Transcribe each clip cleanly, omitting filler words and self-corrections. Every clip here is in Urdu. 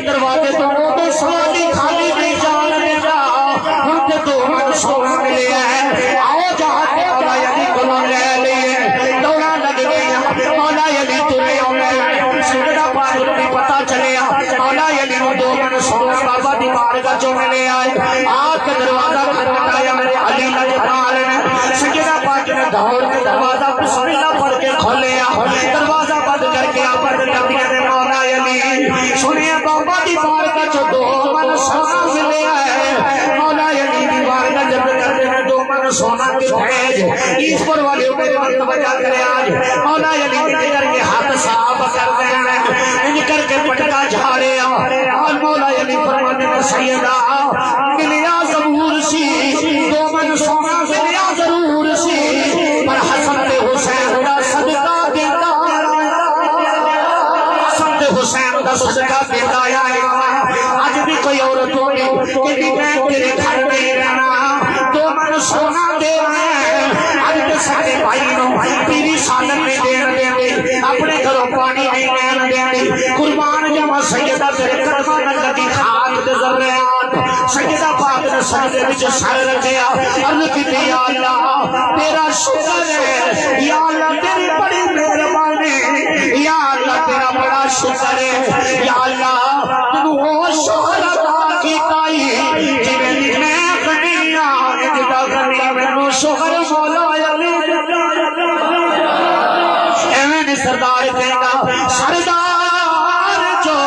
دروازے تو سوانی خالی نہیں جانے جا ہم تے تو من سونا ملے ہیں آؤ جہاں مولا علی کو لے لیے دوڑا لگ گیا مولا علی تمہیں آؤ سجدہ پاک بھی پتا چلے مولا علی کو دو من سونا بابا دی بارگاہ جو ملے آئے آگ دروازہ کھٹکھٹایا میرے علی لجپال نے سجدہ پاک نے دھوڑ کے دروازہ بسم اللہ پڑھ کے کھولیا دروازہ بند کر کے آپ نبی نے مولا علی سنیے بابا دی بارگاہ جو دو من سونا ملے آئے مولا علی دی بارگاہ جب کرتے ہیں دو من سونا کے بھیج اس پر والے میرے وقت بجا کرے آج مولا علی نے کر کے ہاتھ صاف کر دیں ان کر کے پٹکا جھاڑے اور مولا علی فرمانے میں سیدہ ملیا ضرور سی دو من سونا ملیا ضرور سی پر حسن حسین کا صدقہ دیتا حسن حسین کا صدقہ دیتا آج بھی کوئی عورت ہوگی کہ میں تیرے گھر میں رہنا دو من سونا دے آج تو سارے بھائی نو تیری سالن میں دین دیں اپنے گھروں پانی نہیں دین دیں قربان جمع سیدہ تیرے قدماں نال لگی خاک دے ذرات سجدہ پاک نے سجدے وچ سر رکھیا عرض کیتی یا اللہ تیرا شکر ہے یا اللہ تیری بڑی مہربانی یا اللہ تیرا بڑا شکر ہے یا اللہ تو وہ شکر ادا کیتا ہی جویں میں غنیاں جدا غنی مینوں شکر مولا علی ایویں نہیں سردار کہنا سردار جو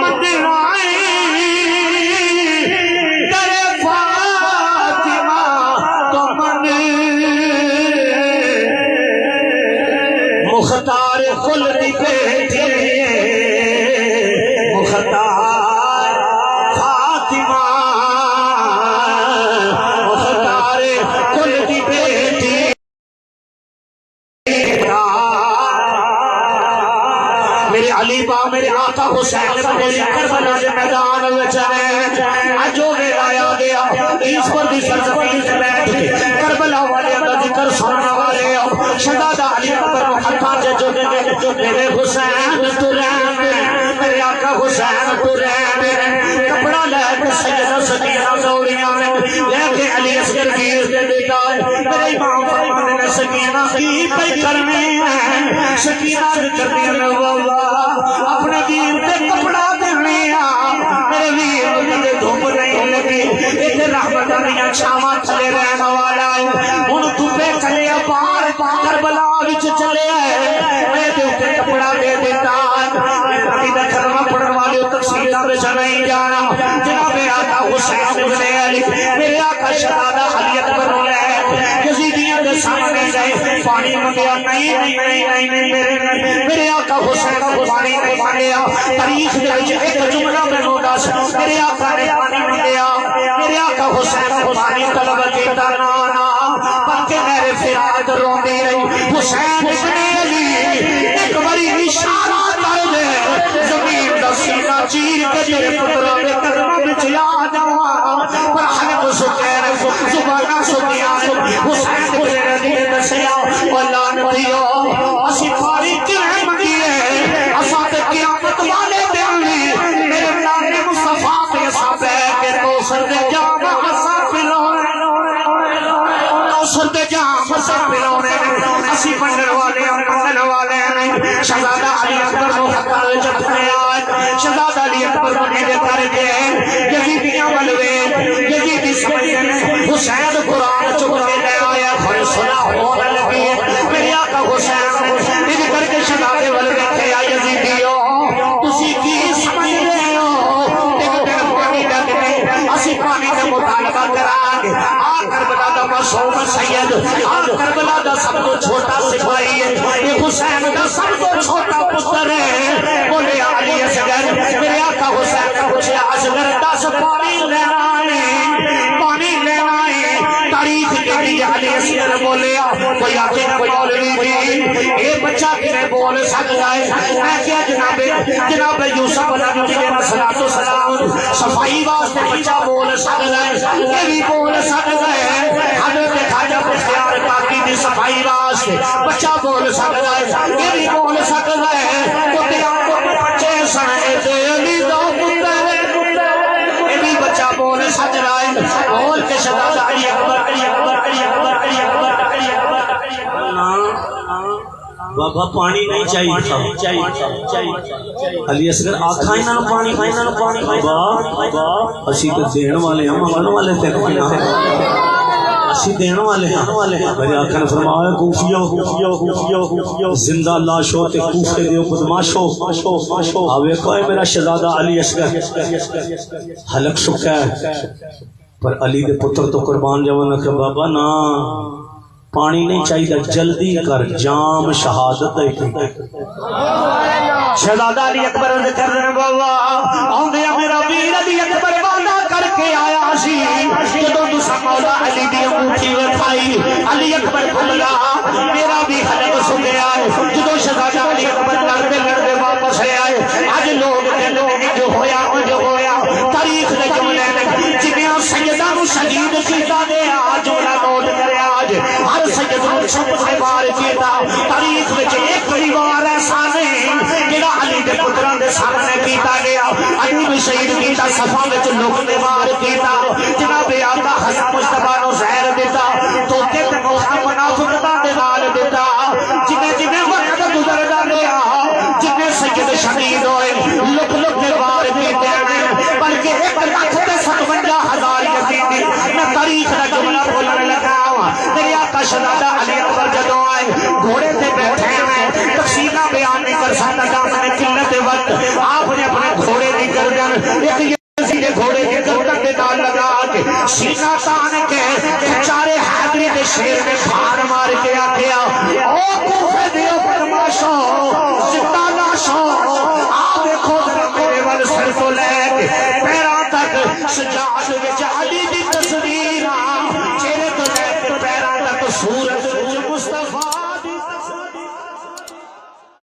مدرائی تیرے فاطمہ تو من مختار خلد بیٹی مختار فاطمہ مختار خلد بیٹی میرے علی با میرے آقا حسین بولے کربلا کے میدان میں چلے جو میرا آیا گیا اس پر بھی سرزمین سے بیٹھ کے کربلا والے کا ذکر سننے والے شہزادہ علی اکبر ہاتھاں سے جو میرے حسین تو رہن میرے آقا حسین تو رہن کپڑا لے کے سیدہ سکینہ دوڑیاں میں لے کے علی اصغر گیر دے دیتا ہے میرے امام فرمانے نے سکینہ کی پہ کرنی ہے سکینہ ذکر دینے والا اپنے دین پہ کپڑا دنیا میرے ویر مجھے دھوپ نہیں لگی ایک رحمت دنیا چھاواں چلے رہنا والا ہے ان دھوپے چلے پار کربلا وچ چلے میں دے اوپر کپڑا دے دیتا نبی دا کلمہ پڑھن والے تفصیلاں وچ نہیں جانا جناب آقا حسین بن علی میرے آقا شہزادہ علی اکبر نے یزیدیاں دے سامنے گئے پانی منگیا نہیں میرے آقا حسین پانی نہیں مانگیا تاریخ دے وچ ایک جملہ میں دس میرے آقا نے پانی منگیا میرے آقا حسین پانی طلب کیتا نا بلکہ میرے فرات روندی رہی حسین بن علی ایک بڑی اشارہ کر دے زمین دا سینہ چیر کے تیرے پتروں دے قدموں وچ آ جاواں پر حلق سکیر زباناں سکیاں حسین بن علی نے دسیا اللہ نبیو اسی پانی کیویں منگیے اساں تے قیامت والے دن میرے نام مصطفیٰ کے صحابہ کے کوثر دے جام اساں پلاونے کوثر دے جام اساں پلاونے اسی بننے والے ہیں شہزادہ علی اکبر کو حقال جتنے آئے شہزادہ علی اکبر کو نیدے کر کے یزیدیاں والوے یزیدی سمجھے حسین قرآن چکے لے آیا خواہ سنا ہونے لگی میرے آقا حسین نیدے کر کے شہزادے والوے تھے آئے یزیدیوں تسی کی سمجھ رہے ہو ایک دن پانی لگنے اسی پانی کا مطالبہ کرانگے کربلا دا معصوم سید کربلا دا سب کو چھوٹا سپاہی ہے یہ حسین دا سب کو چھوٹا پتر ہے بولے علی اصغر میرے آقا حسین کا پوچھے اصغر 10 پانی لینا ہے تاریخ کے لیے علی اصغر بولے کوئی آگے کوئی مولوی بھی یہ بچہ کنے بول سکتا ہے میں کیا جناب یوسف علیہ السلام صفائی واسطے بچہ بول سکتا ہے یہ بھی بول سکتا ہے حضرت خواجہ بختیار کاکی دی صفائی واسطے بچہ بول سکتا ہے یہ بھی بول سکتا ہے تو تیرا کو بچے سنے دے علی دا پتر یہ بھی بچہ بول سکتا ہے بول کے شہزادہ علی اکبر بابا پانی نہیں چاہیے علی اصغر آکھا انہاں پانی بابا اسی تو دین والے ہم من والے تے اسی دین والے ہیں میرے آقا نے فرمایا کوفیو زندہ لاشو تے کوفے دیو بدماشو آوے کوئی میرا شہزادہ علی اصغر حلق سکا ہے پر علی دے پتر تو قربان جوانا کہ بابا نا پانی نہیں چاہیے جلدی کر جام شہادت ہے شہزادہ علی اکبر نے کرنے بابا آندیا میرا ویر علی اکبر وعدہ کر کے آیا سی جدوں تساں مولا علی دی انگوٹھی وکھائی علی اکبر بھلا میرا بھی حلق سکیا ہے جدوں شہزادہ علی اکبر لڑتے واپس آئے اج لوگ جو ہویا تاریخ دے جملے نے جنیاں سیداں نو شہید کیتا دے آج والا نوٹ کرے آج ہر سید نو چھپ سے بار کیتا تاریخ وچ ایک بڑی وار ایسا نہیں کہ جڑا علی دے پتراں دے سامنے کیتا گیا علی بھی شہید کیتا صفا وچ لوک دے مار کیتا جناب آقا حسن مصطفیٰ نو زہر دیتا تو تے منافقتاں دے نال دیتا جنے وقت گزردا گیا جنے سید شہید ہوئے لوک دے مار کیتے ہیں بلکہ 1,57,000 یزیدی میں تاریخ دا جملہ بولنے لگا میرے آقا شہزادہ علی اکبر جدوں آئے گھوڑے تے بیٹھے ہیں تفصیلہ بیان نہیں کر سکتا دامن قلت وقت آپ نے اپنے گھوڑے کی گردن ایک یزید گھوڑے کی گردن دے دال لگا کے سینہ تان کے چارے حیدری دے شیر میں پھاڑ مار کے آکھیا او کوفے دیو فرماشو زندہ لاشو آپ دیکھو ذرا میرے ول سر تو لے کے پیراں تک سجاد وچ علی دی تصویر چہرے تو لے کے پیراں تک سورج